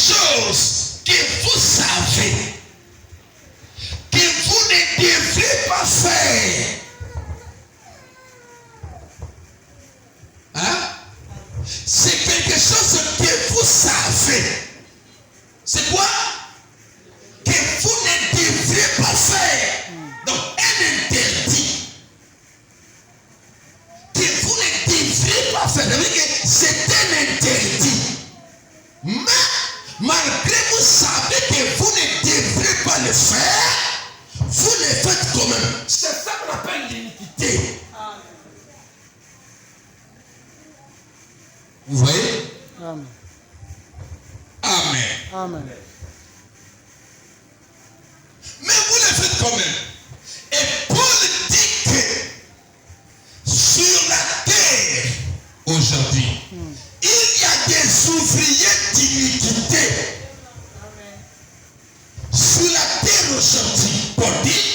choses que vous savez, que vous ne devrez pas faire. Hein? C'est quelque chose que vous savez. C'est quoi? Que vous ne devrez pas faire. Donc, un interdit. Que vous ne devrez pas faire. C'est un interdit. Mais, malgré vous savez que vous ne devrez pas le faire, vous le faites quand même. C'est ça qu'on appelle l'iniquité. Vous voyez? Amen. Amen. Amen. Mais vous le faites quand même. Et Paul dit que sur la terre, aujourd'hui, il y a des ouvriers d'iniquité. Sur la terre aujourd'hui, Paul dit,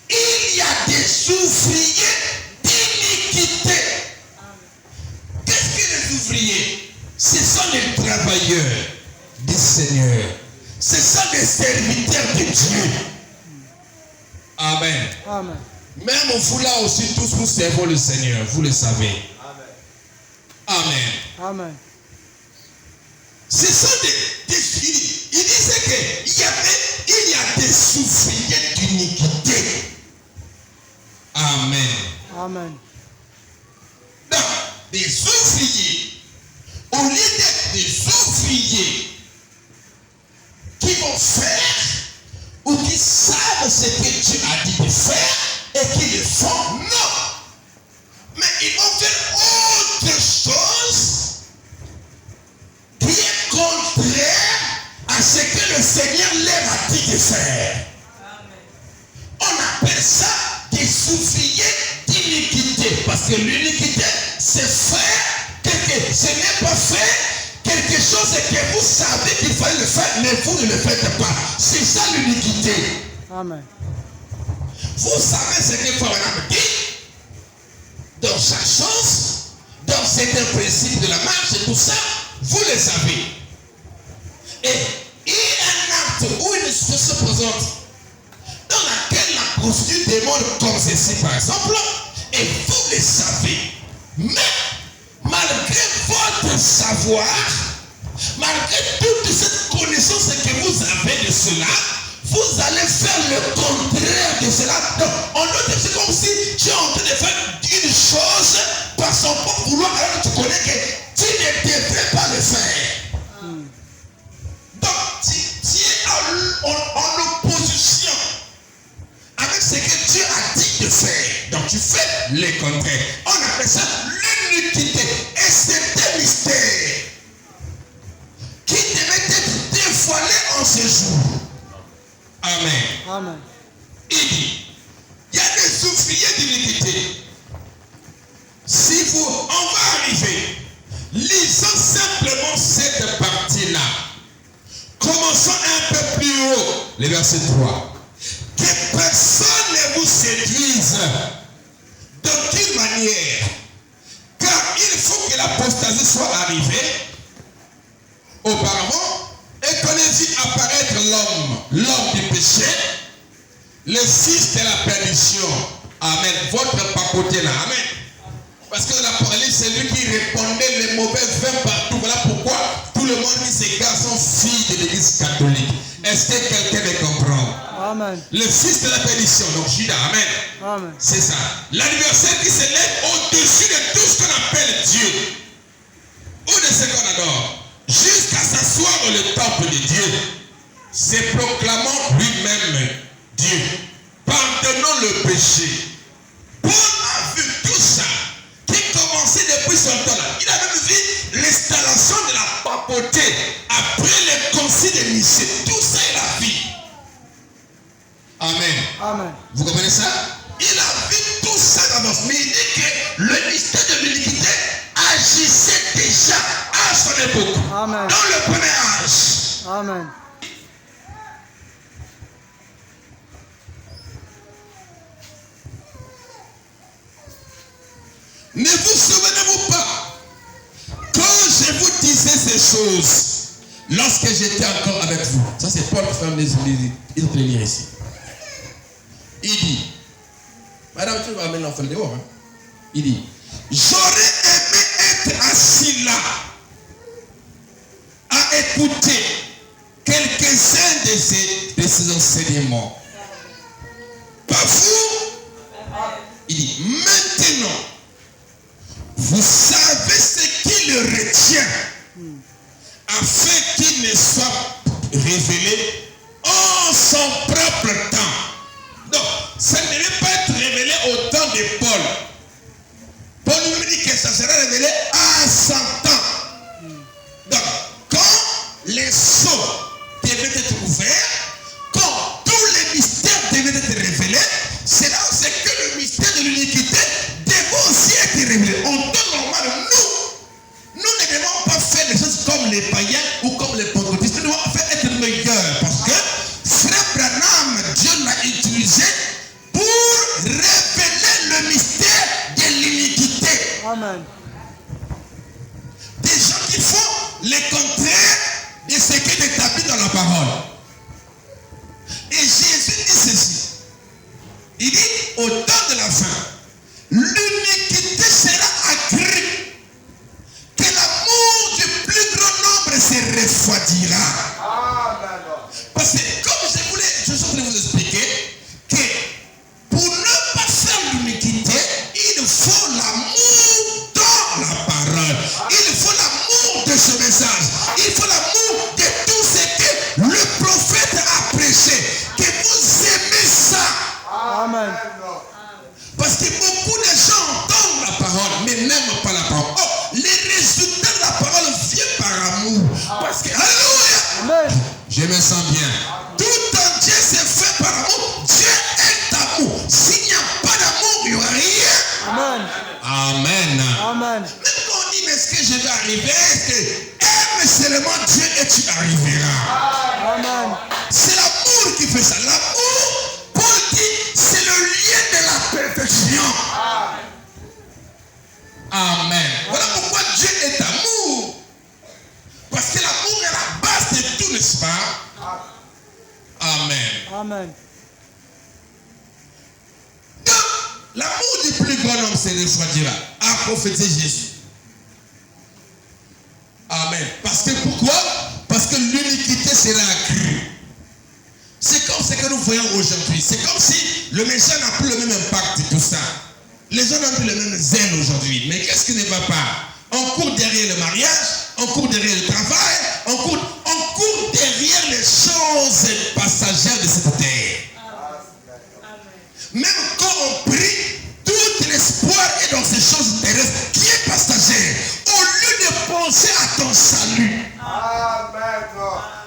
il y a des ouvriers d'iniquité. Qu'est-ce que les ouvriers? Ce sont les travailleurs du Seigneur. Ce sont les serviteurs de Dieu. Amen. Amen. Même vous là aussi, tous nous servons le Seigneur, vous le savez. Amen. Amen. Ce sont des il disait qu'il y a des ouvriers d'iniquité. Amen. Amen. Donc, des ouvriers, au lieu d'être des ouvriers qui vont faire ou qui savent ce que Dieu a dit de faire et qui le font, non. Mais ils vont faire autre chose qui est contraire à ce que le Seigneur leur a dit de faire. On appelle ça des ouvriers d'iniquité. Parce que l'iniquité, c'est faire ce n'est pas faire quelque chose que vous savez qu'il fallait le faire, mais vous ne le faites pas. C'est ça l'iniquité. Amen. Vous savez ce que Abraham dit dans sa chose, dans certains principes de la marche et tout ça, vous le savez. Et il y a un acte ou une situation se présente dans laquelle la procédure demande comme ceci par exemple, et vous le savez. Mais malgré votre savoir, malgré toute cette connaissance que vous avez de cela, vous allez faire le contraire de cela. Donc, on note, c'est comme si tu es en train de faire une chose par son propre vouloir, alors que tu connais que tu ne devrais pas le faire. Donc, tu es en opposition avec ce que Dieu a dit de faire. Donc, tu fais le contraire. On appelle ça l'iniquité. Et c'est un mystère qui devait être dévoilé en ce jour. Amen. Amen. Il dit, il y a des ouvriers d'iniquité. Si vous, on va arriver, lisons simplement cette partie-là. Commençons un peu plus haut, le verset 3. Que personne ne vous séduise d'aucune manière, car il faut que l'apostasie soit arrivée auparavant et qu'on ait vu apparaître l'homme du péché, le fils de la perdition. Amen. Votre papoté là. Amen. Parce que l'Apocalypse, c'est lui qui répandait les mauvais vins partout. Voilà pourquoi tout le monde dit ces gars sont filles de l'église catholique. Est-ce que quelqu'un me comprend? Amen. Le fils de la perdition, donc Judas. Amen. Amen. C'est ça. L'adversaire qui s'élève au-dessus de tout ce qu'on appelle Dieu. Ou de ce qu'on adore. Jusqu'à s'asseoir dans le temple de Dieu, se proclamant lui-même Dieu, pardonnant le péché. Paul a vu tout ça, qui commençait depuis son temps là. Il a même vu l'installation de la papauté après le concile de Nicée. Tout ça, il a vu. Amen. Amen. Vous comprenez ça? Il a vu tout ça d'avance. Mais il dit que le mystère de l'iniquité agissait déjà à son époque. Amen. Dans le premier âge. Amen. Ne vous souvenez-vous pas, quand je vous disais ces choses, lorsque j'étais encore avec vous. Ça c'est Paul qui fait il faut le lire ici. Il dit, madame, tu vas amener l'enfant dehors. Hein? Il dit, j'aurais aimé être assis là à écouter quelques-uns de ces enseignements. Pas vous. Il dit, maintenant, vous savez ce qui le retient afin qu'il ne soit révélé en son propre temps. Donc, ça ne devait pas être révélé au temps de Paul. Paul nous dit que ça sera révélé à 100 ans. Donc, quand les sceaux devaient être ouverts, quand tous les mystères devaient être révélés, c'est là où c'est que le mystère de l'iniquité devait aussi être révélé. En temps normal, nous ne devons pas faire des choses comme les païens ou comme les pentecôtistes. Nous devons faire être meilleurs parce que Frère Branham, Dieu l'a utilisé pour révéler le mystère de l'iniquité. Amen. Des gens qui font le contraire de ce qui est établi dans la parole. Et Jésus dit ceci. Il dit, au temps de la fin, l'iniquité sera accrue, que l'amour du plus grand nombre se refroidira. Parce que comme je suis en train de vous expliquer, que pour ne pas faire l'iniquité, il faut l'amour dans la parole. Il faut l'amour de ce message. Il faut l'amour de tout ce que le prophète a prêché. Que vous aimez ça. Amen. Parce que beaucoup de gens entendent la parole, mais n'aiment pas la parole. Oh, les résultats de la parole viennent par amour. Parce que, alléluia, Amen. je me sens bien. Tout entier c'est fait par amour. Dieu est amour. S'il n'y a pas d'amour, il n'y aura rien. Amen. Amen. Amen. Même quand on dit, mais est-ce que je vais arriver? Est-ce que aime seulement Dieu et tu arriveras? Amen. C'est l'amour qui fait ça. L'amour, Paul dit, c'est le lien de la perfection. Amen. Voilà pourquoi Dieu est amour. Parce que l'amour est la base de tout, n'est-ce pas? Amen. Amen. Donc, l'amour du plus grand homme se refroidira. A prophétisé Jésus. Amen. Parce que pourquoi? Parce que l'iniquité sera accrue. C'est comme ce que nous voyons aujourd'hui. C'est comme si le méchant n'a plus le même impact et tout ça. Les gens n'ont plus le même zèle aujourd'hui. Mais qu'est-ce qui ne va pas? On court derrière le mariage, on court derrière le travail, on court derrière les choses passagères de cette terre. Même quand on prie, tout l'espoir est dans ces choses terrestres qui est passager. Au lieu de penser à ton salut.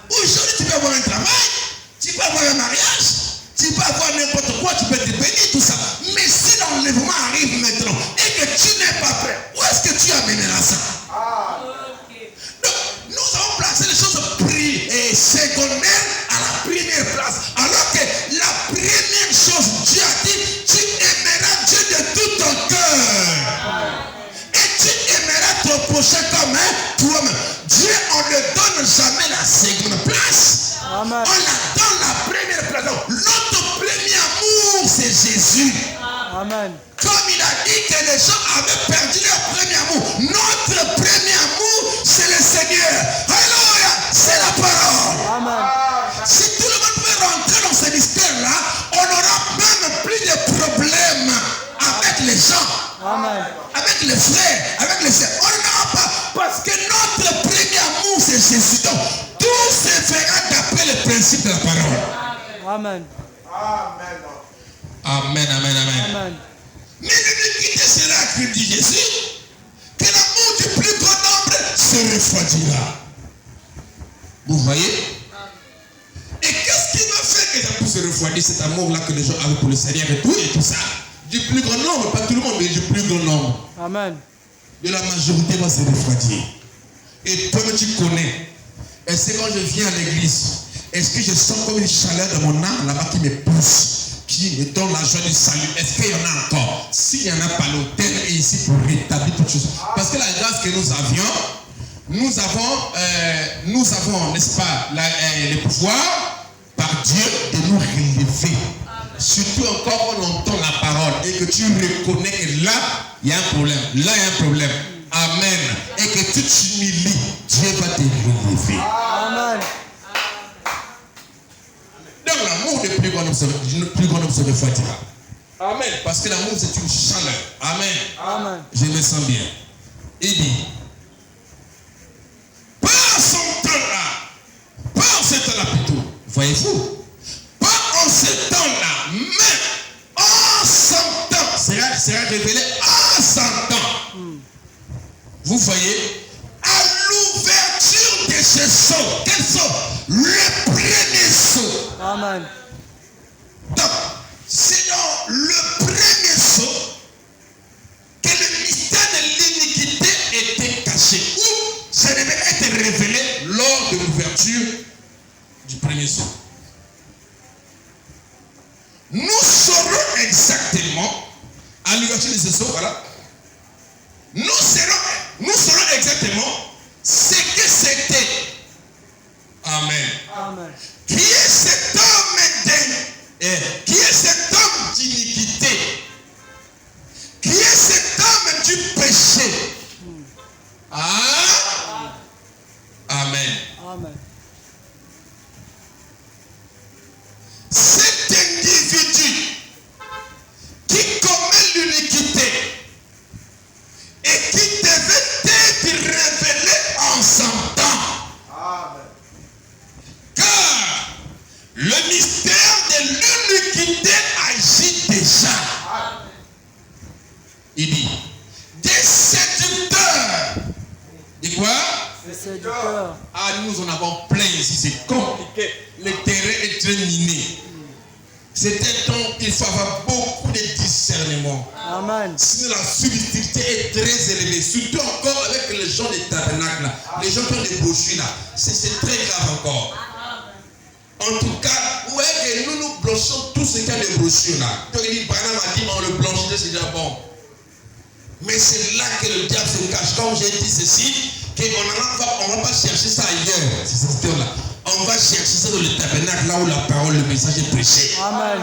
Aujourd'hui, tu peux avoir un travail, tu peux avoir un mariage, tu peux avoir n'importe quoi, tu peux être béni, tout ça. Mais si l'enlèvement arrive maintenant et que tu n'es pas prêt, où est-ce que tu amèneras ça? Donc, nous avons placé les choses secondaires à la première place. Alors que la première chose, Dieu a dit, tu aimeras Dieu de tout ton cœur. Et tu aimeras ton prochain comme toi-même. Dieu, on ne donne jamais la seconde place. Amen. On la donne la première place. Donc, notre premier amour, c'est Jésus. Amen. Comme il a dit que les gens avaient perdu leur premier amour. Notre premier amour, c'est le Seigneur. Alléluia, c'est la parole. Amen. Si tout le monde peut rentrer dans ce mystère-là, on n'aura même plus de problèmes avec les gens, Amen. avec les frères, avec les sœurs. On n'aura pas. Parce que notre premier amour, c'est Jésus. Donc, tout se fera d'après le principe de la parole. Amen. Amen, amen, amen. Amen. Mais l'iniquité sera accrue, dit Jésus, que l'amour du plus grand nombre se refroidira. Vous voyez? Et qu'est-ce qui va faire que ça puisse se refroidir, cet amour-là que les gens avaient pour le Seigneur et tout ça? Du plus grand nombre, pas tout le monde, mais du plus grand nombre. Amen. De la majorité va se refroidir. Et toi, tu connais. Est-ce que quand je viens à l'église, est-ce que je sens comme une chaleur dans mon âme là-bas qui me pousse? Qui me donne la joie du salut? Est-ce qu'il y en a encore? S'il n'y en a pas, l'autel est ici pour rétablir toutes choses. Parce que la grâce que nous avions, nous avons, n'est-ce pas, le pouvoir par Dieu de nous relever. Surtout encore quand on entend la parole et que tu reconnais que là, il y a un problème. Là, il y a un problème. Amen. Et que tu t'humilies, Dieu va te relever. Amen. Donc l'amour est plus grand observateur. Amen. Parce que l'amour, c'est une chaleur. Amen. Amen. Je me sens bien. Il dit, par son temps-là, par ce temps-là plutôt, voyez-vous, pas en ce temps-là, mais en 100 ans, sera révélé en 100 ans. Vous voyez, à l'ouverture de ce sceau, quel sceau? Le premier sceau. Amen. Donc, sinon, le premier sceau, que le mystère de l'iniquité était caché, ou ça devait être révélé lors de l'ouverture du premier sceau. Nous saurons exactement, à l'ouverture de ce sceau, voilà, nous saurons exactement ce que c'était. Amen. Amen. Qui est cet homme qui est cet homme d'iniquité? Qui est cet homme du péché? Ah? Amen. Amen. Cet individu qui commet l'iniquité et qui devait être révélé en 100 ans. Amen. Car le mystère de l'iniquité agit déjà. Amen. Il dit, des séducteurs. Dit quoi? Le séducteur. Ah, nous en avons plein ici, c'est compliqué. Le terrain est très miné. C'est un temps qu'il faut avoir beaucoup de discernement. Amen. Sinon, la subtilité est très élevée. Surtout encore avec les gens des tabernacles, les gens qui ont des brochures là. C'est très grave encore. En tout cas, vous voyez que nous blanchissons tout ce qu'il y a de brochures là. Donc il dit, Branham a dit, on le blanchit, c'est déjà bon. Mais c'est là que le diable se cache. Comme j'ai dit ceci, qu'on ne va pas chercher ça ailleurs, ces histoires-là. On va chercher ça dans le tabernacle, là où la parole, le message est prêché. Amen.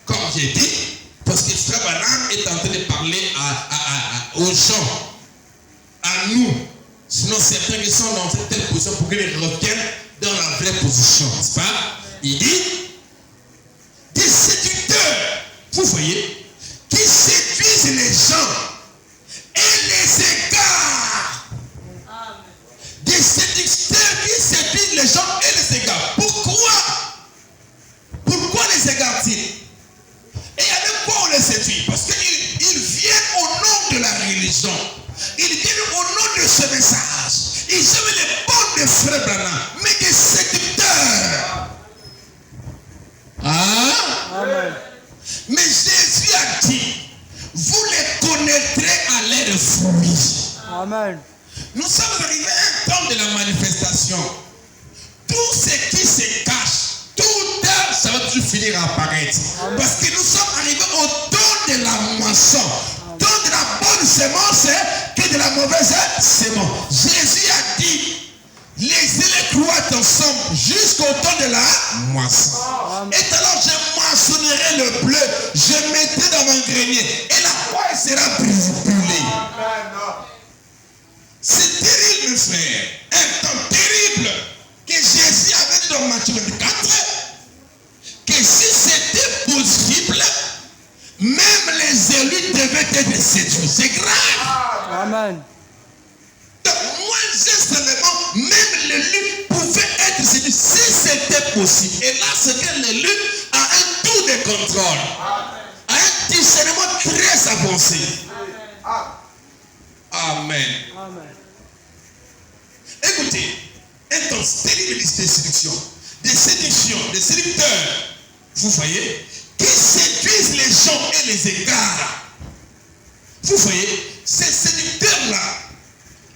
Comme j'ai dit, parce que Frère Branham est en train de parler aux gens, à nous. Sinon, certains qui sont dans cette telle position pour qu'ils reviennent dans la vraie position, n'est-ce pas? Il dit, des séducteurs, vous voyez, qui séduisent les gens et les égarent. Des séducteurs qui séduisent les gens et les égarent. Pourquoi? Pourquoi les égarent-ils? Et avec quoi on les séduit? Parce qu'ils viennent au nom de la religion. Ils viennent au nom de ce message. Ils aiment les bonnes de Frère Branham, mais des séducteurs. Ah? Amen. Mais Jésus a dit, vous les connaîtrez à leurs fruits. Amen. Nous sommes arrivés à un temps de la manifestation. Tout ce qui se cache, tout tard, ça va toujours finir à apparaître. Amen. Parce que nous sommes arrivés au temps de la moisson. Tant de la bonne semence que de la mauvaise semence. Jésus a dit, laissez-les croître ensemble jusqu'au temps de la moisson. Amen. Et alors je moissonnerai le bleu, je mettrai dans mon grenier et la poêle sera brûlée. C'est terrible, mes frères. Un temps terrible que Jésus avait dit dans Matthieu 24 que si c'était possible, même les élus devaient être séduits. C'est grave. Amen. Donc, moi, j'ai seulement, même l'élu pouvait être séduit si c'était possible. Et là, c'est que l'élu a un tour de contrôle, a un discernement très avancé. Amen. Amen. Écoutez, un temps terrible de séduction, des séductions, des séducteurs, vous voyez, qui séduisent les gens et les égarent. Vous voyez, ces séducteurs-là,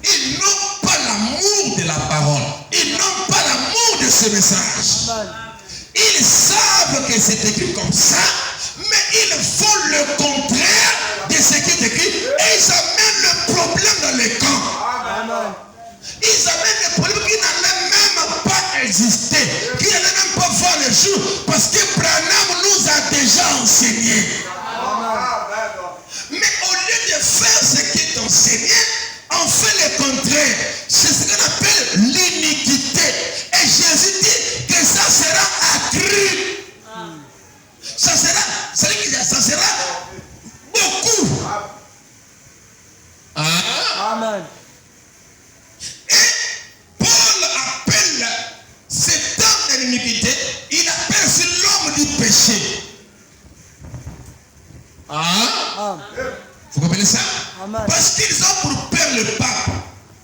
ils n'ont pas l'amour de la parole, ils n'ont pas l'amour de ce message. Amen. Ils savent que c'est écrit comme ça, mais ils font le contraire de ce qui est écrit et ils amènent le problème dans les camps. comprenez ça? Amen. Parce qu'ils ont pour père le pape.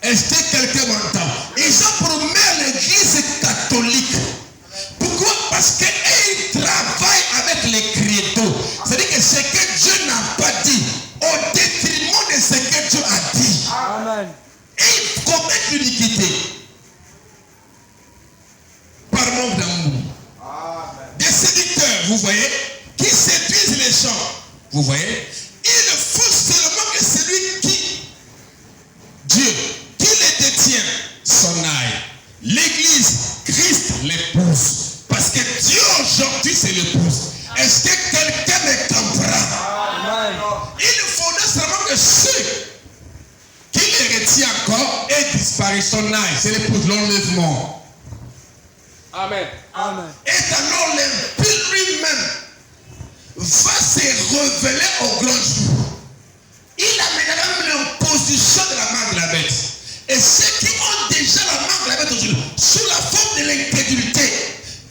Est-ce que quelqu'un m'entend? Ils ont pour mère l'église catholique. Pourquoi? Parce qu'ils travaillent avec les credos. C'est-à-dire que ce que Dieu n'a pas dit, au détriment de ce que Dieu a dit. Amen. Et ils commettent l'iniquité. Par manque d'amour. Des séducteurs, vous voyez, qui séduisent les gens. Vous voyez? Il faut seulement que celui qui, Dieu, qui les détient, s'en aille. L'église, Christ l'épouse. Parce que Dieu aujourd'hui, c'est l'épouse. Est-ce que quelqu'un me comprend? Amen. Il faudrait seulement que ceux qui les retient encore aient disparu. Son aille, c'est l'épouse, l'enlèvement. Amen. Amen. Et alors l'impie lui-même va se révéler au grand jour. Il amènera même l'opposition de la marque de la bête. Et ceux qui ont déjà la marque de la bête aujourd'hui, sous la forme de l'incrédulité,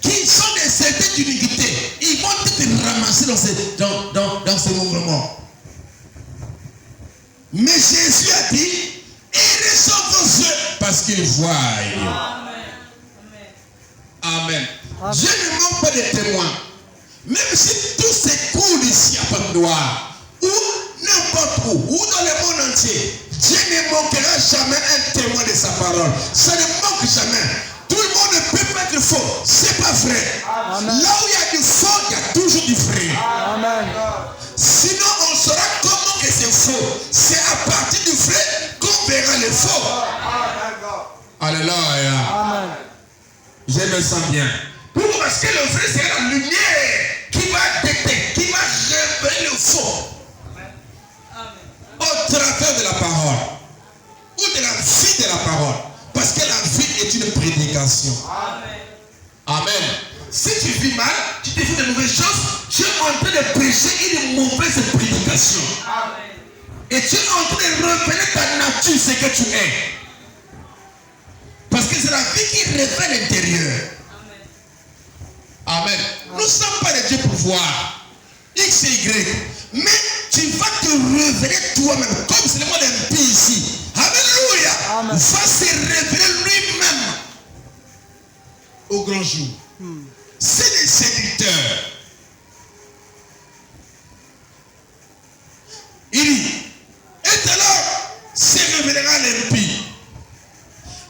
qui sont des certains d'iniquité, ils vont être ramassés dans ce mouvement. Mais Jésus a dit, ils sont vos yeux parce qu'ils voient. Amen. Amen. Dieu ne manque pas de témoins. Même si tout s'écoule ici à Pande-Noire, ou n'importe où dans le monde entier, Dieu ne manquera jamais un témoin de sa parole. Ça ne manque jamais. Tout le monde ne peut pas être faux. C'est pas vrai. Amen. Là où il y a du faux, il y a toujours du vrai. Amen. Sinon, on saura comment que c'est faux. C'est à partir du vrai qu'on verra le faux. Alléluia. Amen. Je me sens bien. Pourquoi? Parce que le vrai, c'est la lumière qui va détecter, qui va révéler le faux. Au travers de la parole. Ou de la vie de la parole. Parce que la vie est une prédication. Amen. Si tu vis mal, tu te fais de mauvaises choses, tu es en train de prêcher une mauvaise prédication. Et tu es en train de révéler ta nature, ce que tu es. Parce que c'est la vie qui révèle l'intérieur. Amen. Nous ne sommes pas des dieux pour voir X et Y. Mais tu vas te révéler toi-même. Comme c'est le mot d'impie ici. Alléluia. Amen. Va se révéler lui-même au grand jour. C'est des séducteurs. Il dit, et alors se révélera l'impie.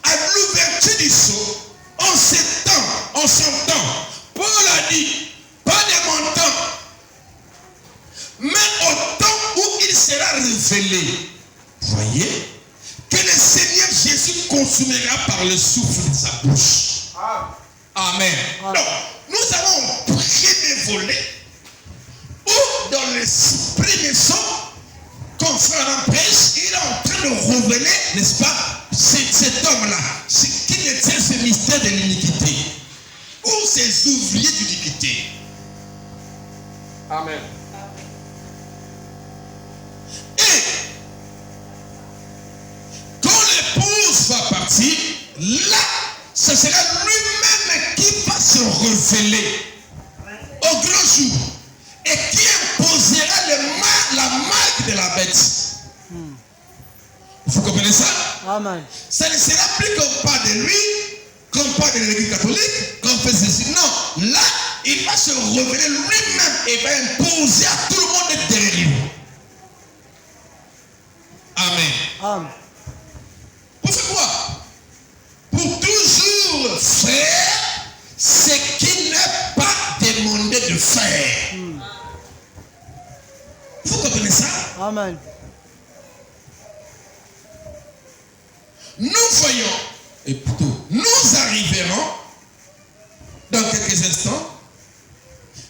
À l'ouverture du sceau, on s'entend. Paul a dit, pas de mon temps, mais au temps où il sera révélé. Voyez, que le Seigneur Jésus consumera par le souffle de sa bouche. Amen. Amen. Donc, nous avons un premier volet où dans l'esprit maison, quand frère en prêche, il est en train de révéler, n'est-ce pas, cet homme-là, qui détient ce mystère de l'iniquité, ou ces ouvriers d'iniquité. Amen. Et quand l'épouse va partir, là, ce sera lui-même qui va se révéler au grand jour et qui imposera la marque de la bête. Vous comprenez ça? Amen. Ça ne sera plus qu'on parle de lui, qu'on parle de l'église catholique, qu'on fait ceci. Non, là, il va se révéler lui-même et va imposer à tout le monde d'être derrière lui. Amen. Amen. Pourquoi? Pour toujours faire ce qu'il n'est pas demandé de faire. Vous comprenez ça? Amen. Nous voyons, et plutôt, nous arriverons dans quelques instants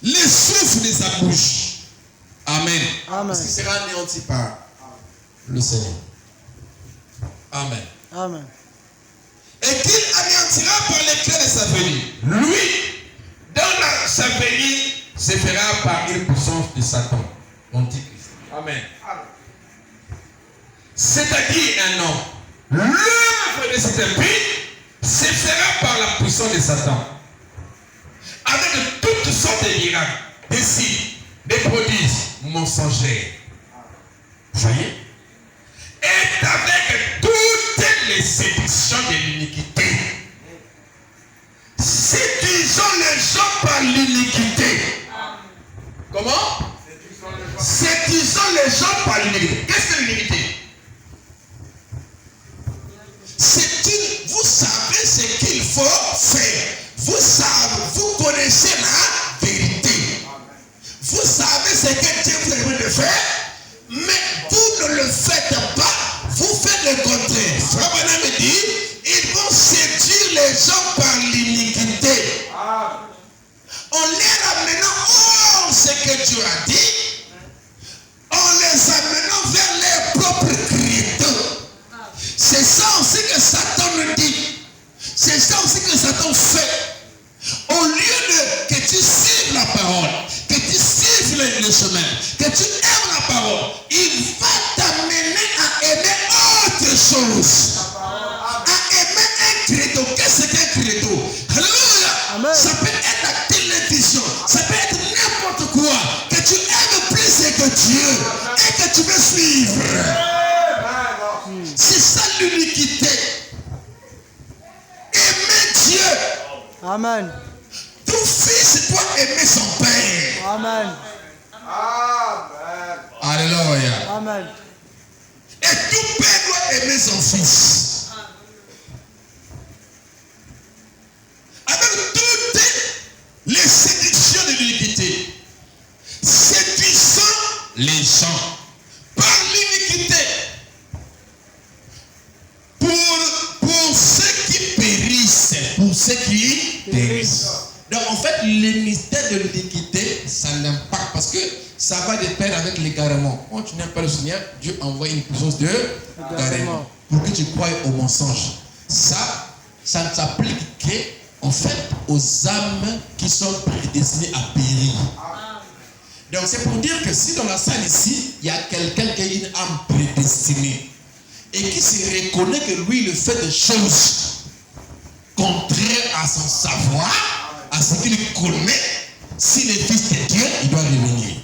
les souffles de sa bouche. Amen. Amen. Parce qu'il sera anéanti par le Seigneur. Amen. Amen. Et qu'il anéantira par l'éclat de sa venue. Lui, dans sa venue, se fera par une puissance de Satan, l'Antichrist. Amen. C'est-à-dire un homme. L'œuvre de cet impie se fera par la puissance de Satan. Avec toutes sortes de miracles, des signes, des prodiges mensongers. Vous voyez? Séduisons les gens par l'iniquité. Comment? Séduisons les gens par l'iniquité. Qu'est-ce que l'iniquité? Vous savez ce qu'il faut faire. Vous connaissez la vérité. Vous savez ce que Dieu vous a demandé de faire, mais vous ne le faites pas. Vous faites le contraire. Frère Branham me dit, ils vont séduire les gens par l'iniquité. En les ramenant hors ce que Dieu a dit, en les amenant vers leurs propres créateurs. C'est ça aussi que Satan nous dit. C'est ça aussi que Satan fait. Au lieu que tu suives la parole, que tu suives le chemin, que tu aimes la parole, il va t'amener à aimer autre chose. À aimer un credo. Qu'est-ce qu'un credo? Alléluia. Amen. Ça peut être la télévision. Ça peut être n'importe quoi. Que tu aimes plus que Dieu et que tu veux suivre. C'est ça l'uniquité. Aimer Dieu. Amen. Tout fils doit aimer son père. Amen. Alléluia. Amen. Et tout père doit aimer son fils. Avec toutes les séductions de l'iniquité, séduisant les gens par l'iniquité. Pour ceux qui périssent. Pour ceux qui périssent. Donc en fait, le mystère de l'iniquité, ça l'impacte parce que ça va de pair avec l'égarement. Quand tu n'aimes pas le Seigneur, Dieu envoie une puissance de égarement pour que tu croies au mensonge. Ça ne s'applique qu'en fait aux âmes qui sont prédestinées à périr. Donc c'est pour dire que si dans la salle ici, il y a quelqu'un qui a une âme prédestinée et qui se reconnaît que lui, il fait des choses contraires à son savoir, à ce qu'il connaît, s'il est fils de Dieu, il doit revenir.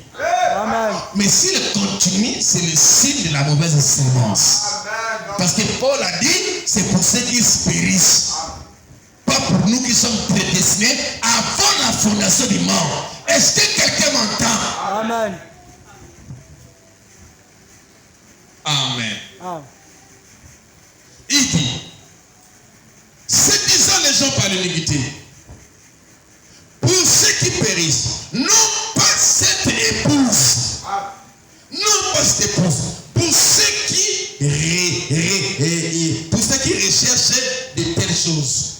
Amen. Mais s'il continue, c'est le signe de la mauvaise semence. Parce que Paul a dit, c'est pour ceux qui périssent. Pas pour nous qui sommes prédestinés avant la fondation du monde. Est-ce que quelqu'un m'entend? Amen. Amen. Ah. Il dit, séduisant les gens par l'iniquité, pour ceux qui périssent, non pas cette épouse, pour ceux qui recherchent de telles choses.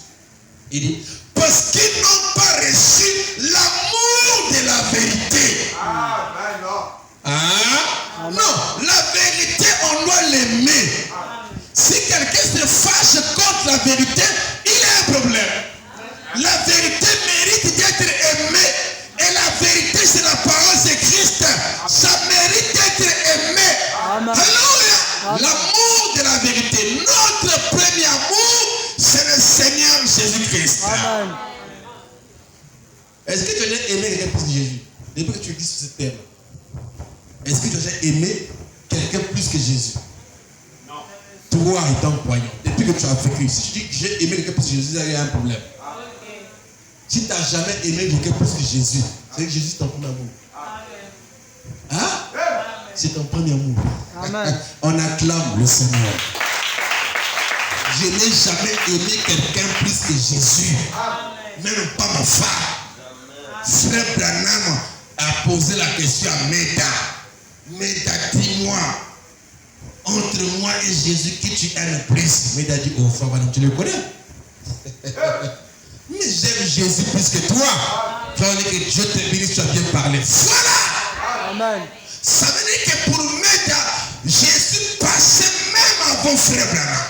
Il dit, parce qu'ils n'ont pas reçu l'amour de la vérité. Non, la vérité, on doit l'aimer. Si quelqu'un se fâche contre la vérité, il a un problème. La vérité mérite d'être aimée. Et la vérité, c'est la parole de Christ. Ça mérite d'être aimé. Alléluia. L'amour de la vérité. Notre premier amour, c'est le Seigneur Jésus-Christ. Amen. Est-ce que tu as déjà aimé quelqu'un plus que Jésus? Depuis que tu dis sur ce thème. Est-ce que tu as déjà aimé quelqu'un plus que Jésus? Non. Toi étant croyant, depuis que tu as vécu, si tu dis que j'ai aimé quelqu'un plus que Jésus, il y a un problème. Si tu n'as jamais aimé quelqu'un plus que Jésus, c'est que Jésus est ton premier amour. Hein? C'est ton premier amour. Amen. On acclame le Seigneur. Je n'ai jamais aimé quelqu'un plus que Jésus. Même pas ma femme. Frère Branham a posé la question à Meda. Meda, dis-moi, entre moi et Jésus, qui tu aimes plus? Meda dit, oh frère Branham, tu le connais? Mais j'aime Jésus plus que toi. Tu vas dire que Dieu te bénisse, tu as bien parlé. Voilà. Amen. Ça veut dire que pour Meda, Jésus passait même avant frère Branham.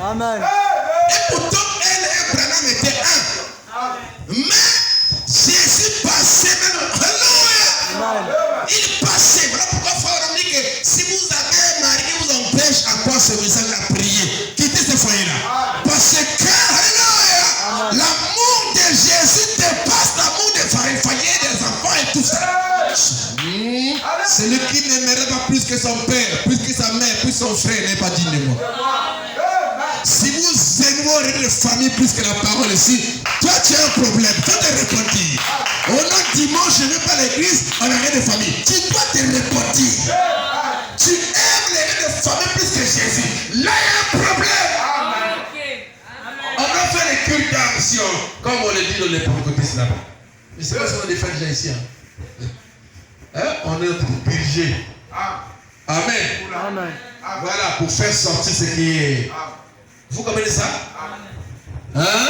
Amen. Et pourtant, elle et Branham étaient un. Mais Jésus passait même. Alléluia. Il passait. Voilà pourquoi frère dit que si vous avez un mari qui vous empêche à quoi ce message à prier, quittez ce foyer-là. Parce que, alléluia, l'amour de Jésus dépasse l'amour des foyers, des enfants et tout ça. Celui qui n'aimerait pas plus que son père, plus que sa mère, plus que son frère n'est pas digne de moi. Si vous qui vont régler les familles plus que la parole ici. Toi, tu as un problème. Toi, te repentir. On a dimanche, je ne vais pas à l'église, on a rien de famille. Tu dois te repentir. Tu aimes les règles de famille plus que Jésus. Là, il y a un problème. On va faire les cultes d'action, comme on le dit dans les pentecôtistes là-bas. Mais c'est pas ce qu'on a fait déjà ici. On est en train de purger. Amen. Amen. Voilà, pour faire sortir ce qui est. Vous comprenez ça? Hein?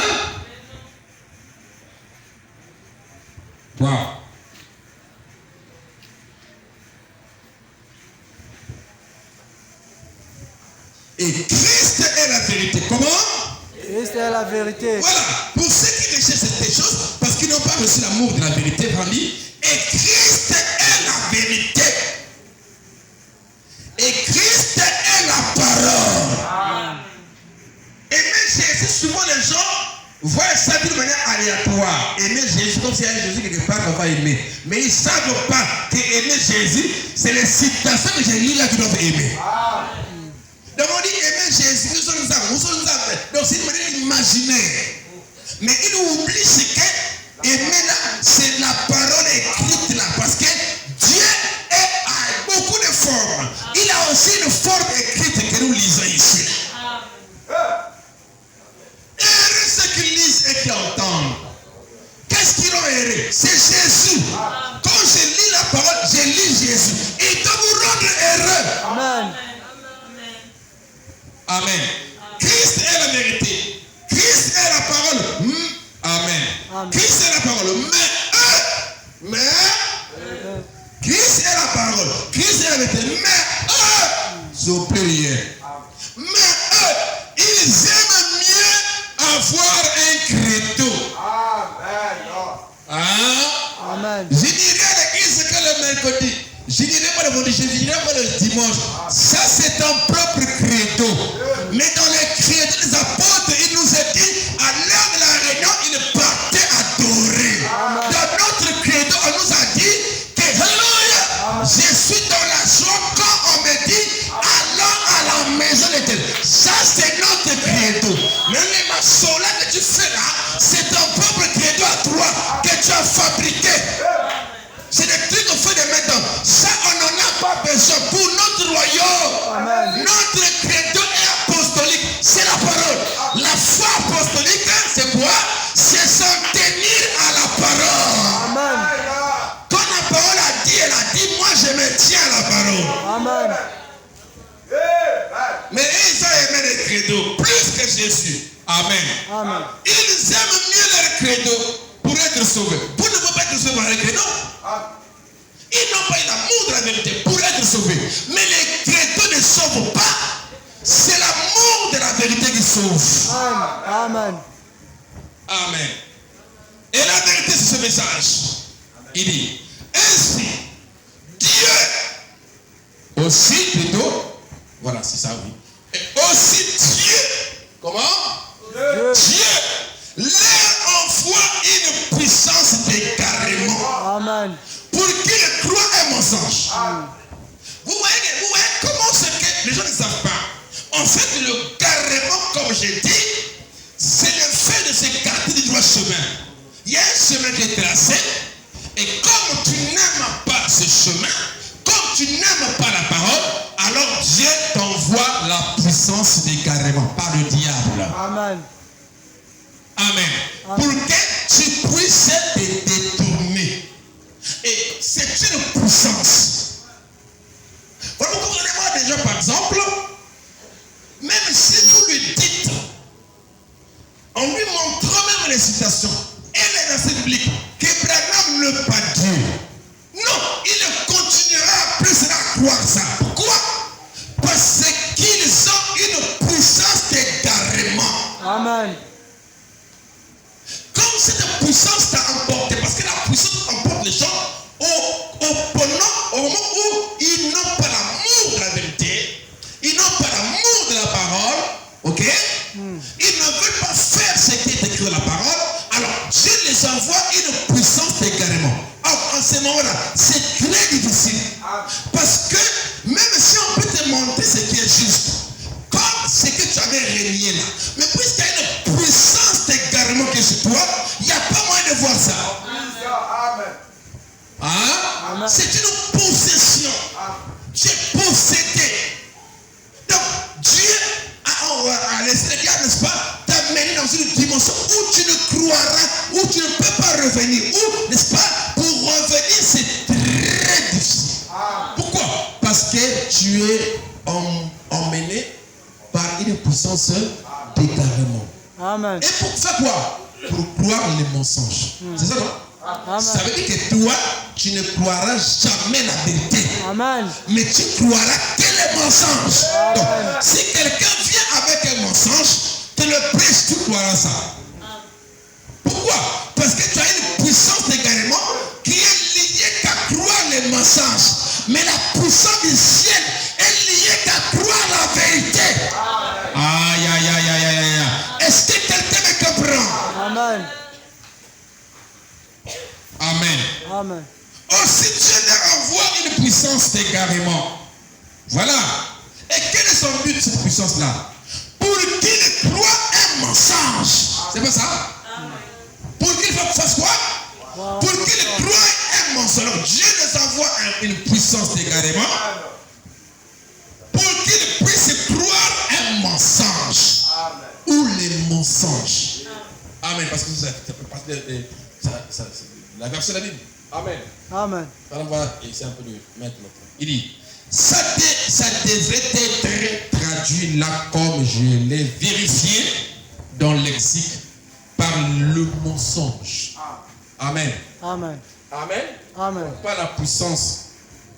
Wow. Et Christ est la vérité. Comment? Christ est la vérité. Voilà. Pour ceux qui recherchent ces choses, parce qu'ils n'ont pas reçu l'amour de la vérité, famille. Et Christ est la vérité. Et Christ est la parole. Aimer Jésus, souvent les gens voient ça d'une manière aléatoire. Aimer Jésus comme s'il y a un Jésus quelque part qu'on va aimer. Mais ils ne savent pas que aimer Jésus, c'est les citations que j'ai lues là qui doivent aimer. Donc on dit aimer Jésus, nous sommes ensemble. Donc c'est une manière imaginaire. Mais il oublie ce que aimer là, c'est la parole écrite là. Parce que Dieu a beaucoup de formes. Il a aussi une forme écrite que nous lisons ici. Heureux ceux qui lisent et qui entendent. Qu'est-ce qu'ils ont erré? C'est Jésus. Quand je lis la parole, je lis Jésus. Il doit vous rendre heureux. Amen. Amen. Christ est la vérité. Christ est la parole. Amen. Amen. Christ est la parole. Mais Christ est la parole. Christ est la vérité. Mais eux, sont plus rien. Mais eux, ils aiment mieux avoir un credo. Amen. Je dirais à l'église que le mercredi. Je dirais pas le vendredi, je dirais pas le dimanche. Ça, c'est ton propre credo. Mais dans les credos des apôtres, il nous a dit, à l'heure de la réunion, ils partaient adorer. Dans notre credo, on nous a dit que, alléluia, je suis dans la joie quand on me dit, allons à la maison de Dieu. Ça, c'est notre credo. Mais les maçons là que tu fais là, c'est ton propre credo à toi que tu as fabriqué. C'est des trucs qu'on fait de maintenant. Ça, on n'en a pas besoin pour notre royaume. Amen. Notre credo est apostolique. C'est la parole. La foi apostolique, c'est quoi? C'est s'en tenir à la parole. Amen. Quand la parole a dit, elle a dit, moi je me tiens à la parole. Amen. Mais ils ont aimé les credos plus que Jésus. Amen. Amen. Ils aiment mieux leur credo pour être sauvés. Vous ne pouvez pas être sauvé par les credos. Ils n'ont pas eu l'amour de la vérité pour être sauvés. Mais les credos ne sauvent pas. C'est l'amour de la vérité qui sauve. Amen. Amen. Et la vérité, c'est ce message. Il dit, ainsi, Dieu, aussi plutôt, voilà, c'est ça, oui. Et aussi Dieu, comment? Dieu leur envoie une puissance d'égarement. Amen. Pour qu'il croie un mensonge. Vous voyez comment c'est que les gens ne savent pas. En fait, le carrément, comme j'ai dit, c'est le fait de s'écarter du droit chemin. Il y a un chemin qui est tracé, et comme tu n'aimes pas ce chemin, comme tu n'aimes pas la parole, alors Dieu t'envoie la puissance d'égarement par le diable. Amen. Amen. Pour que tu puisses te détourner. Et c'est une puissance. Voilà, vous comprenez moi déjà par exemple, même si vous lui dites, en lui montrant même les citations et les versets bibliques, qu'Abraham ne pas Dieu. Non, il continuera plus à croire ça. Pourquoi? Parce qu'ils ont une puissance d'égarement. Amen. Comme cette puissance t'a emporté, parce que la puissance emporte les gens au moment où ils n'ont pas l'amour de la vérité, ils n'ont pas l'amour de la parole, ok? Ils ne veulent pas faire ce qui est écrit dans la parole, alors Dieu les envoie une puissance d'égarement. En ce moment-là, c'est très difficile. Parce que même si on peut te montrer ce qui est juste, comme ce que tu avais régné là, mais puisqu'il y a une chez toi, il n'y a pas moyen de voir ça. Hein? C'est une possession. Tu es possédé. Donc, Dieu a laissé le diable, n'est-ce pas, t'amener dans une dimension où tu ne croiras, où tu ne peux pas revenir. Où, n'est-ce pas, pour revenir, c'est très difficile. Pourquoi? Parce que tu es emmené par une puissance d'égarement. Amen. Et pour faire quoi? Pour croire les mensonges. C'est ça, non? Amen. Ça veut dire que toi, tu ne croiras jamais la vérité. Amen. Mais tu croiras que les mensonges. Amen. Donc, si quelqu'un vient avec un mensonge, te le prêche, tu croiras ça. Pourquoi? Parce que tu as une puissance d'égarement qui est liée qu'à croire les mensonges. Mais la puissance du ciel est liée qu'à croire la vérité. Aïe, aïe, aïe, aïe, aïe, aïe. Est-ce que quelqu'un me comprend? Amen. Amen. Amen. Aussi Dieu leur envoie une puissance d'égarement. Voilà. Et quel est son but, cette puissance-là? Pour qu'il croie un mensonge. C'est pas ça? Pour qu'il fasse quoi? Pour qu'il croie un mensonge. Alors, Dieu les envoie une puissance d'égarement pour qu'ils puissent croire un mensonge. Ou les mensonges. Amen. Parce que la version de la Bible. Amen. Amen. Alors voilà, c'est un peu de mettre notre. Il dit, ça devrait être traduit là comme je l'ai vérifié dans le lexique par le mensonge. Amen. Amen. Amen. Amen. Pas la puissance,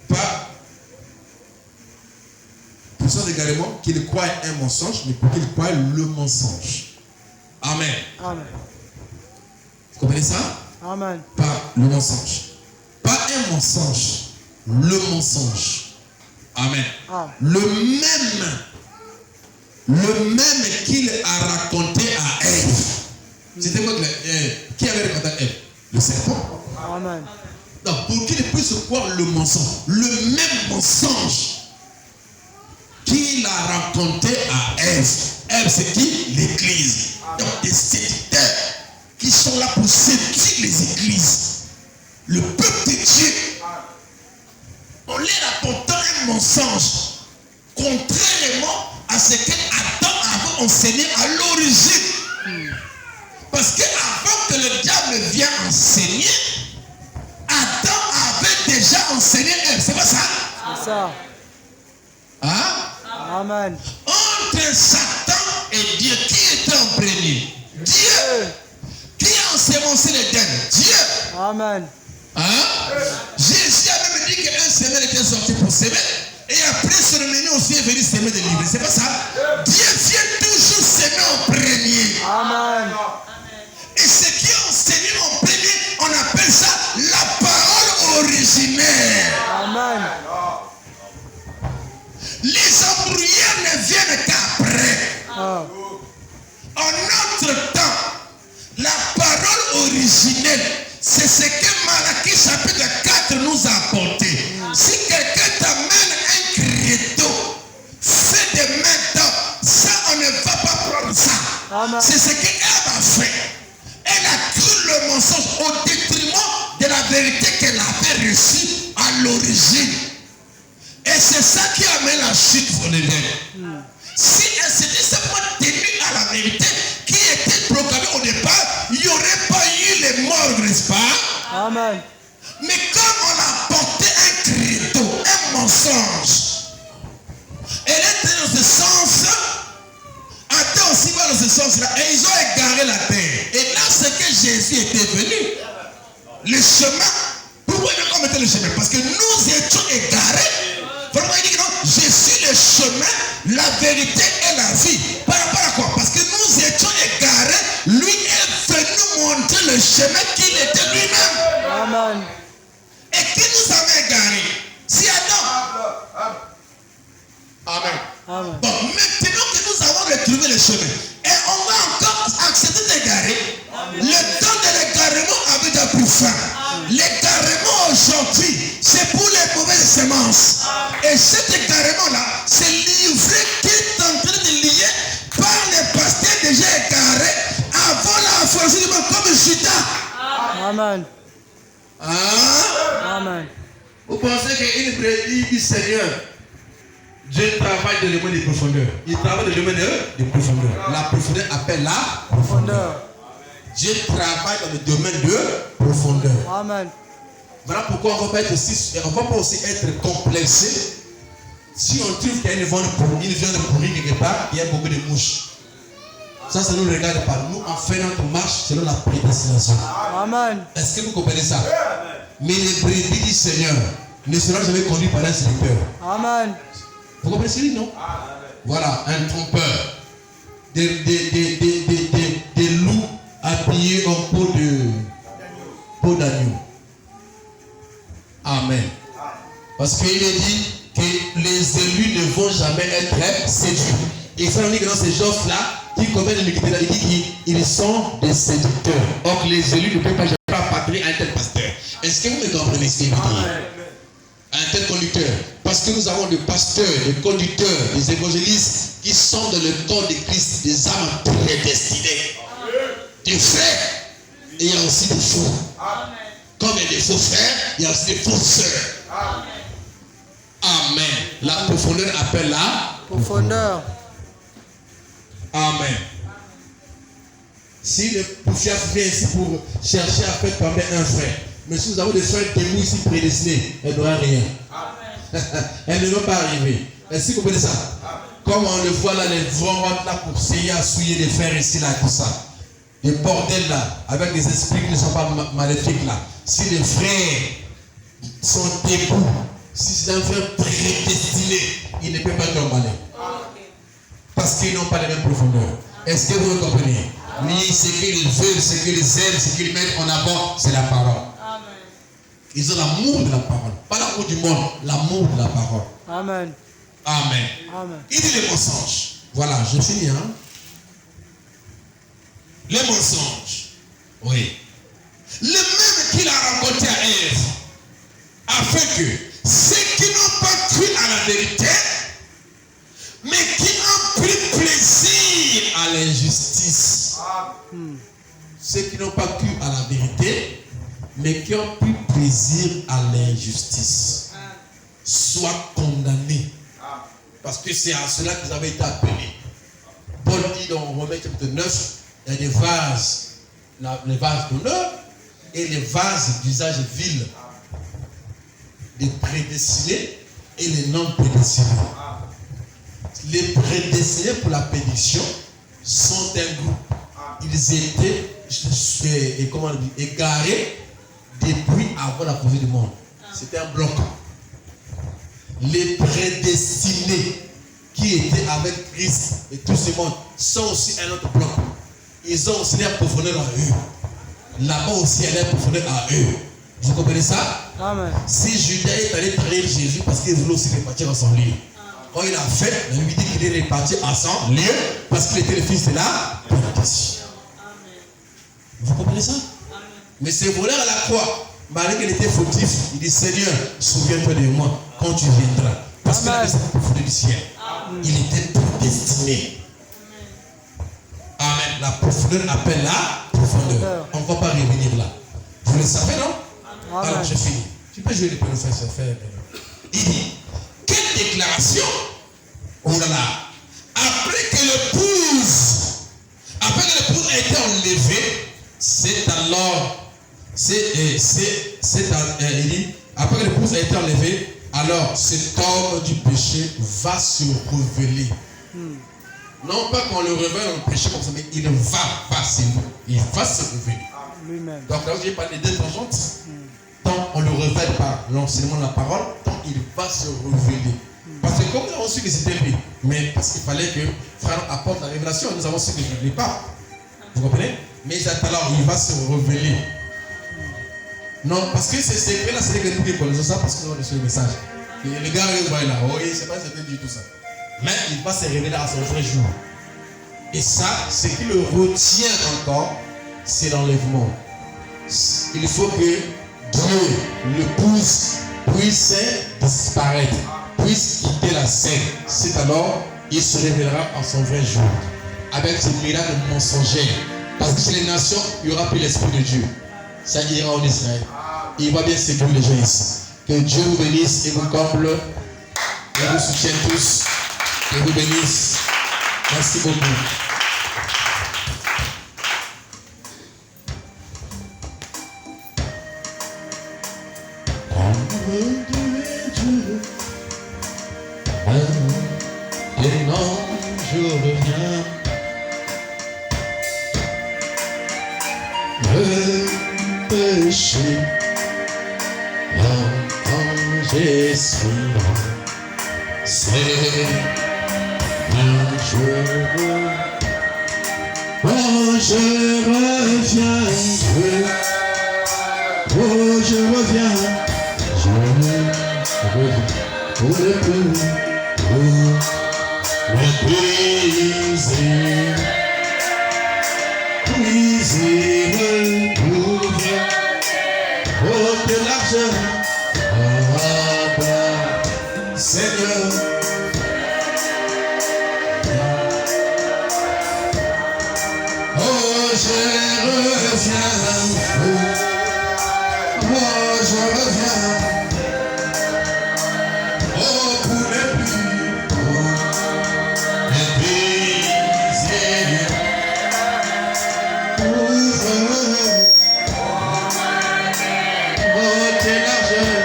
pas puissance également qu'il croit un mensonge, mais pour qu'il croit le mensonge. Amen. Amen. Vous comprenez ça? Amen. Pas le mensonge. Pas un mensonge. Le mensonge. Amen. Amen. Le même qu'il a raconté à Ève. C'était quoi qui avait raconté à Ève? Le serpent. Amen. Donc, pour qu'il puisse croire le mensonge, le même mensonge qu'il a raconté à Ève. Ève, c'est qui? L'Église. Donc, des séducteurs qui sont là pour séduire les églises. Le peuple de Dieu. On leur apportant un mensonge. Contrairement à ce que Adam avait enseigné à l'origine. Parce qu'avant que le diable vienne enseigner, Adam avait déjà enseigné Ève. C'est pas ça? C'est ça. Hein? Amen. Entre Satan et Dieu, qui était en premier? Dieu. Qui a ensemencé l'Éden? Dieu. Amen. Hein? Jésus a même dit qu'un semeur était sorti pour s'aimer. Et après, ce revenu aussi est venu s'aimer de livrer. C'est pas ça? Dieu vient toujours s'aimer en premier. Amen. Et ce qui est enseigné en premier, on appelle ça la parole originelle. Amen. Les embrouillards ne viennent qu'après. Ah. En notre temps, la parole originelle, c'est ce que Malachie chapitre 4 nous a apporté. Si quelqu'un t'amène un créneau fait de main, ça on ne va pas prendre ça. Amen. C'est ce qu'elle a fait. Elle a cru le mensonge au détriment de la vérité qu'elle avait reçue à l'origine. Et c'est ça qui amène la chute sur les lèvres. Si elle s'était simplement tenue à la vérité qui était proclamée au départ, il n'y aurait pas eu les morts, n'est-ce pas? Amen. Mais comme on a porté un credo, un mensonge, elle était dans ce sens, Adam aussi va dans ce sens-là, et ils ont égaré la terre. Et là, c'est que Jésus était venu. Le chemin, pourquoi on mettait le chemin? Parce que nous étions égarés. Vraiment, il dit que non, je suis le chemin, la vérité et la vie. Par rapport à quoi? Parce que nous étions égarés, lui est venu montrer le chemin qu'il était lui-même. Amen. Et qui nous avait égarés? C'est Adam. Amen. Amen. Bon, maintenant que nous avons retrouvé le chemin, et on va encore accepter d'égarer, le temps de l'égarement avait déjà pris fin. L'égarement aujourd'hui, c'est pour les mauvaises semences. Et cet égarement-là, c'est livré qui est en train de lier par les pasteurs déjà égarés avant la aussi du monde comme Judas. Amen. Hein? Amen. Vous pensez qu'une brebis du Seigneur, Dieu travaille dans le domaine des profondeurs. Il travaille dans le domaine des profondeurs. La profondeur appelle la profondeur. Dieu travaille dans le domaine de profondeur. Amen. Voilà pourquoi on ne va pas aussi être complexé. Si on trouve qu'il y a une viande pourrie quelque part, il y a beaucoup de mouches. Ça ne nous regarde pas. Nous, on fait notre marche selon la prédestination. Amen. Est-ce que vous comprenez ça? Mais les brebis du Seigneur ne seront jamais conduits par un séducteur. Amen. Vous comprenez ce que je dis, non? Voilà, un trompeur. Des loups habillés en peau d'agneau. Amen. Parce qu'il est dit que les élus ne vont jamais être séduits. Et ça, on dit que dans ces gens-là, qui commettent l'iniquité, il dit qu'ils sont des séducteurs. Or, les élus ne peuvent pas jamais appartenir à un tel pasteur. Est-ce que vous me comprenez ce qu'il veut dire? Un tel conducteur. Parce que nous avons des pasteurs, des conducteurs, des évangélistes qui sont dans le corps de Christ, des âmes prédestinées. Des frères, et il y a aussi des faux. Comme il y a des faux frères, il y a aussi des fausses sœurs. Amen. La profondeur appelle la Profondeur. Amen. Si le poufias vient ici pour chercher à faire tomber un frère, mais si nous avons des frères démons ici prédestinés, elle n'aura rien. Elle ne va pas arriver. Est-ce que vous comprenez ça? Comme on le voit là, les vents rentrent là pour essayer à souiller les frères ici, là, tout ça. Des bordels là, avec des esprits qui ne sont pas maléfiques là. Si les frères sont debout, si c'est un frère prédestiné, il ne peut pas tomber. Parce qu'ils n'ont pas les mêmes profondeurs. Est-ce que vous me comprenez? Ni ce qu'ils veulent, ce qu'ils aiment, ce qu'ils mettent en avant, c'est la parole. Ils ont l'amour de la parole. Pas l'amour du monde, l'amour de la parole. Amen. Amen. Amen. Il dit les mensonges. Voilà, je finis. Hein? Les mensonges. Oui. Le même qu'il a raconté à Ève, afin que ceux qui n'ont pas cru à la vérité, mais qui ont pris plaisir à l'injustice. Ceux qui n'ont pas cru à la vérité, mais qui ont pris plaisir à l'injustice, soient condamnés. Parce que c'est à cela qu'ils avaient été appelés. Paul dit dans Romains chapitre 9, il y a des vases, les vases d'honneur et les vases d'usage vil, les prédestinés et les non prédestinés. Les prédestinés pour la pédition sont un groupe. Ils étaient égarés depuis avant la cause du monde. C'était un bloc. Les prédestinés qui étaient avec Christ et tout ce monde sont aussi un autre bloc. Ils ont aussi leur profondeur à eux. Là-bas aussi, il y a leur profondeur à eux. Vous comprenez ça? Amen. Si Judas est allé trahir Jésus parce qu'il voulait aussi répartir à son lieu. Quand il a fait, la Bible dit qu'il est réparti à son lieu parce qu'il était le fils de la bénédiction. Vous comprenez ça? Amen. Mais ce voleur à la croix, malgré qu'il était fautif, il dit Seigneur, souviens-toi de moi quand tu viendras. Parce qu'il avait cette profondeur du ciel. Amen. Il était prédestiné. Amen. La profondeur appelle la profondeur. On ne va pas revenir là. Vous le savez, non? Amen. Alors, je finis. Tu peux jouer les pénaux, ça fait. Il dit, quelle déclaration? Oh là là. Après que l'épouse a été enlevée, c'est alors, il dit, après que l'épouse a été enlevée, alors cet homme du péché va se révéler. Non pas qu'on le révèle dans le péché comme ça, mais il va se révéler. Donc là, j'ai parlé des deux tangentes. Tant on le révèle par l'enseignement de la parole, tant il va se révéler. Parce que comme nous avons su que c'était lui, mais parce qu'il fallait que frère apporte la révélation, nous avons su que je ne l'ai pas. Vous comprenez? Mais alors il va se révéler. Non, parce que ces secrets-là, c'est que nous qui connaissons ça parce que nous avons reçu le message. Et le gars, il va là, oh, c'est pas certain du tout ça. Mais il va se révéler à son vrai jour. Et ça, ce qui le retient encore, c'est l'enlèvement. Il faut que Dieu, l'épouse, puisse disparaître, puisse quitter la scène. C'est alors, il se révélera à son vrai jour. Avec ce miracle mensonger Parce que chez les nations, il n'y aura plus l'Esprit de Dieu. Ça ira en Israël. Il va bien séduire les gens ici. Que Dieu vous bénisse et vous comble. Et vous soutienne tous. Et vous bénisse. Merci beaucoup. Et non, je reviens. Le péché, quand j'ai su, c'est un jour. Oh, je reviens, oh, je reviens, pour le plus, le plaisir, oh, de l'argent, Seigneur. Oh, je reviens, oh, je reviens, oh, pour les plus, les plaisirs, oh, de l'argent,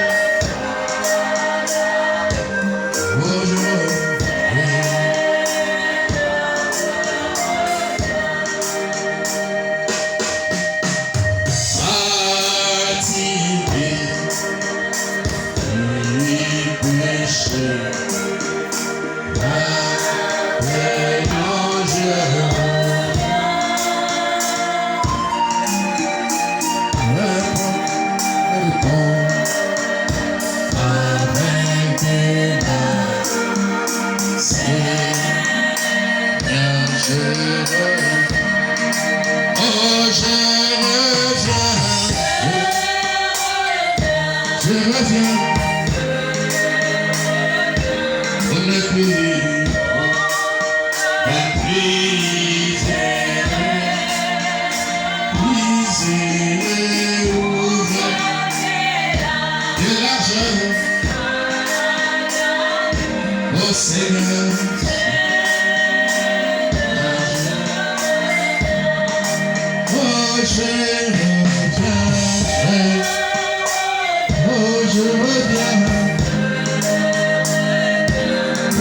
oh, je reviens. Je reviens, on ne peut de l'argent, oh Seigneur, oh je reviens. Oh, je reviens,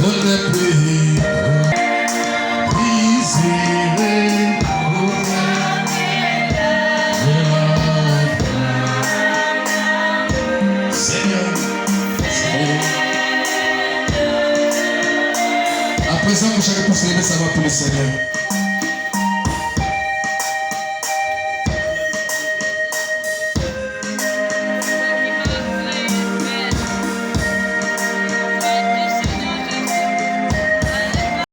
on ne peut Seigneur, à présent, vous chacun pour célébrer sa voix pour le Seigneur.